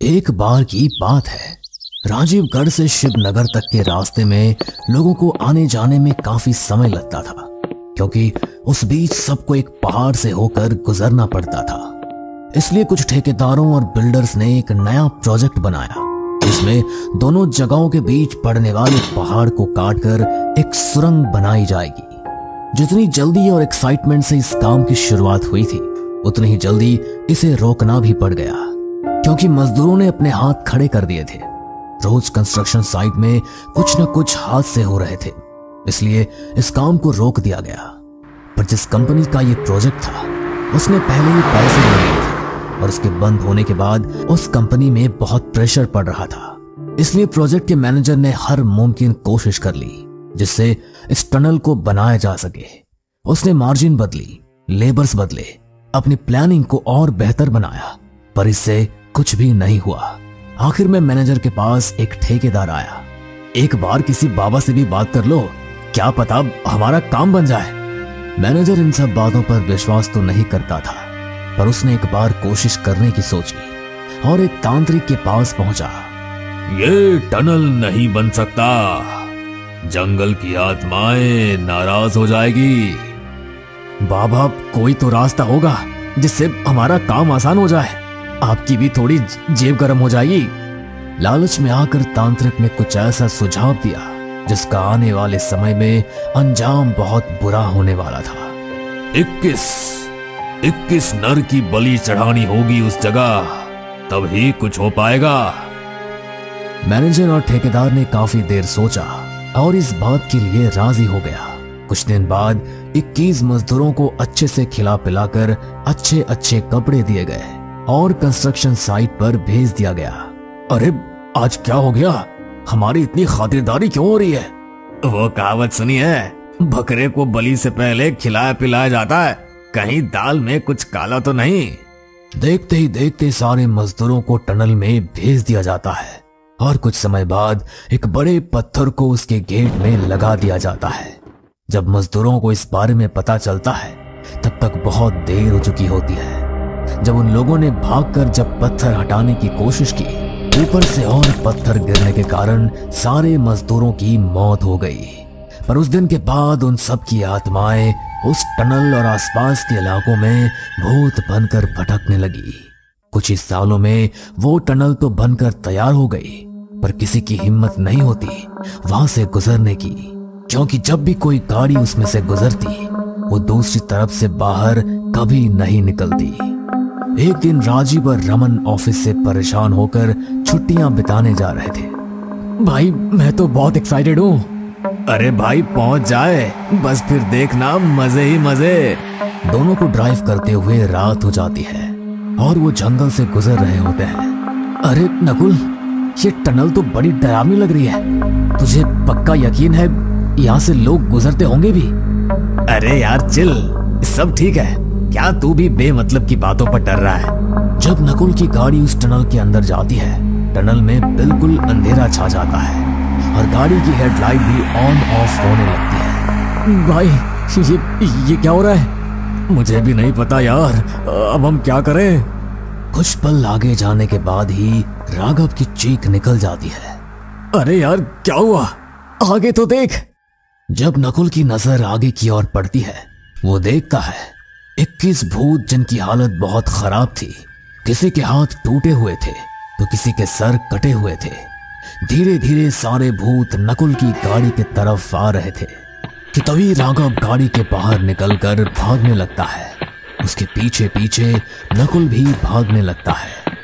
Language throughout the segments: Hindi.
एक बार की बात है, राजीवगढ़ से शिवनगर तक के रास्ते में लोगों को आने जाने में काफी समय लगता था, क्योंकि उस बीच सबको एक पहाड़ से होकर गुजरना पड़ता था। इसलिए कुछ ठेकेदारों और बिल्डर्स ने एक नया प्रोजेक्ट बनाया, जिसमें दोनों जगहों के बीच पड़ने वाले पहाड़ को काटकर एक सुरंग बनाई जाएगी। जितनी जल्दी और एक्साइटमेंट से इस काम की शुरुआत हुई थी, उतनी ही जल्दी इसे रोकना भी पड़ गया, क्योंकि मजदूरों ने अपने हाथ खड़े कर दिए थे। रोज कंस्ट्रक्शन साइट में कुछ न कुछ हादसे हो रहे थे, इसलिए इस काम को रोक दिया गया। पर जिस कंपनी का ये प्रोजेक्ट था, उसने पहले ही पैसे ले लिए थे और उसके बंद होने के बाद उस कंपनी में बहुत प्रेशर पड़ रहा था। इसलिए प्रोजेक्ट के मैनेजर ने हर मुमकिन कोशिश कर ली जिससे इस टनल को बनाया जा सके। उसने मार्जिन बदली, लेबर्स बदले, अपनी प्लानिंग को और बेहतर बनाया, पर इससे कुछ भी नहीं हुआ। आखिर में मैनेजर के पास एक ठेकेदार आया। एक बार किसी बाबा से भी बात कर लो, क्या पता हमारा काम बन जाए। मैनेजर इन सब बातों पर विश्वास तो नहीं करता था, पर उसने एक बार कोशिश करने की सोची और एक तांत्रिक के पास पहुंचा। ये टनल नहीं बन सकता, जंगल की आत्माएं नाराज हो जाएगी। बाबा, कोई तो रास्ता होगा जिससे हमारा काम आसान हो जाए, आपकी भी थोड़ी जेब गर्म हो जाएगी। लालच में आकर तांत्रिक ने कुछ ऐसा सुझाव दिया जिसका आने वाले समय में अंजाम बहुत बुरा होने वाला था। 21 नर की बलि चढ़ानी होगी उस जगह, तभी कुछ हो पाएगा। मैनेजर और ठेकेदार ने काफी देर सोचा और इस बात के लिए राजी हो गया। कुछ दिन बाद 21 मजदूरों को अच्छे से खिला पिलाकर अच्छे अच्छे कपड़े दिए गए और कंस्ट्रक्शन साइट पर भेज दिया गया। अरे आज क्या हो गया, हमारी इतनी खातिरदारी क्यों हो रही है? वो कहावत सुनी है, बकरे को बलि से पहले खिलाया पिलाया जाता है, कहीं दाल में कुछ काला तो नहीं। देखते ही देखते सारे मजदूरों को टनल में भेज दिया जाता है और कुछ समय बाद एक बड़े पत्थर को उसके गेट में लगा दिया जाता है। जब मजदूरों को इस बारे में पता चलता है, तब तक बहुत देर हो चुकी होती है। जब उन लोगों ने भागकर जब पत्थर हटाने की कोशिश की, ऊपर से और पत्थर गिरने के कारण सारे मजदूरों की मौत हो गई। पर उस दिन के बाद उन सब की आत्माएं उस टनल और आसपास के इलाकों में भूत बनकर भटकने लगी। कुछ ही सालों में वो टनल तो बनकर तैयार हो गई, पर किसी की हिम्मत नहीं होती वहां से गुजरने की, क्योंकि जब भी कोई गाड़ी उसमें से गुजरती, वो दूसरी तरफ से बाहर कभी नहीं निकलती। एक दिन राजीव और रमन ऑफिस से परेशान होकर छुट्टियां बिताने जा रहे थे। भाई, मैं तो बहुत एक्साइटेड हूँ। अरे भाई, पहुंच जाए, बस फिर देखना मजे ही मजे। दोनों को ड्राइव करते हुए रात हो जाती है और वो जंगल से गुजर रहे होते हैं। अरे नकुल, ये टनल तो बड़ी डरावनी लग रही है। तुझे पक्का यकीन है यहाँ से लोग गुजरते होंगे भी? अरे यार चिल, सब ठीक है, क्या तू भी बेमतलब की बातों पर डर रहा है? जब नकुल की गाड़ी उस टनल के अंदर जाती है, टनल में बिल्कुल अंधेरा छा जाता है और गाड़ी की हेडलाइट भी ऑन ऑफ होने लगती है। भाई, ये क्या हो रहा है? मुझे भी नहीं पता यार, अब हम क्या करें? कुछ पल आगे जाने के बाद ही राघव की चीख निकल जाती है। अरे यार, क्या हुआ? आगे तो देख। जब नकुल की नजर आगे की ओर पड़ती है, वो देखता है 21 भूत जिनकी हालत बहुत खराब थी। किसी के हाथ टूटे हुए थे तो किसी के सर कटे हुए थे। धीरे धीरे सारे भूत नकुल की गाड़ी की तरफ आ रहे थे कि तभी राघव गाड़ी के बाहर निकलकर भागने लगता है। उसके पीछे पीछे नकुल भी भागने लगता है।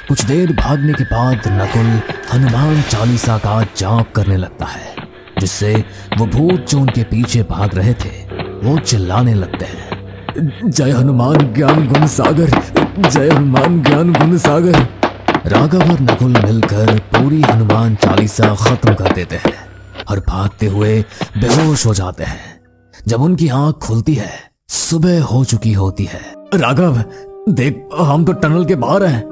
कुछ देर भागने के बाद नकुल हनुमान चालीसा का जाप करने लगता है, जिससे वो भूत जो उनके पीछे भाग रहे थे वो चिल्लाने लगते हैं, जय हनुमान ज्ञान गुण सागर, जय हनुमान ज्ञान गुण सागर। राघव और नकुल मिलकर पूरी हनुमान चालीसा खत्म कर देते हैं और भागते हुए बेहोश हो जाते हैं। जब उनकी आंख खुलती है, सुबह हो चुकी होती है। राघव देख, हम तो टनल के बाहर हैं।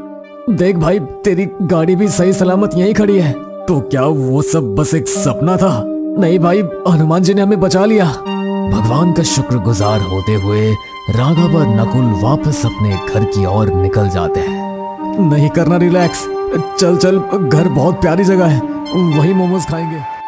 देख भाई, तेरी गाड़ी भी सही सलामत यहीं खड़ी है। तो क्या वो सब बस एक सपना था? नहीं भाई, हनुमान जी ने हमें बचा लिया। भगवान का शुक्रगुजार होते हुए राघव और नकुल वापस अपने घर की ओर निकल जाते हैं। नहीं करना रिलैक्स, चल चल, घर बहुत प्यारी जगह है, वही मोमोज खाएंगे।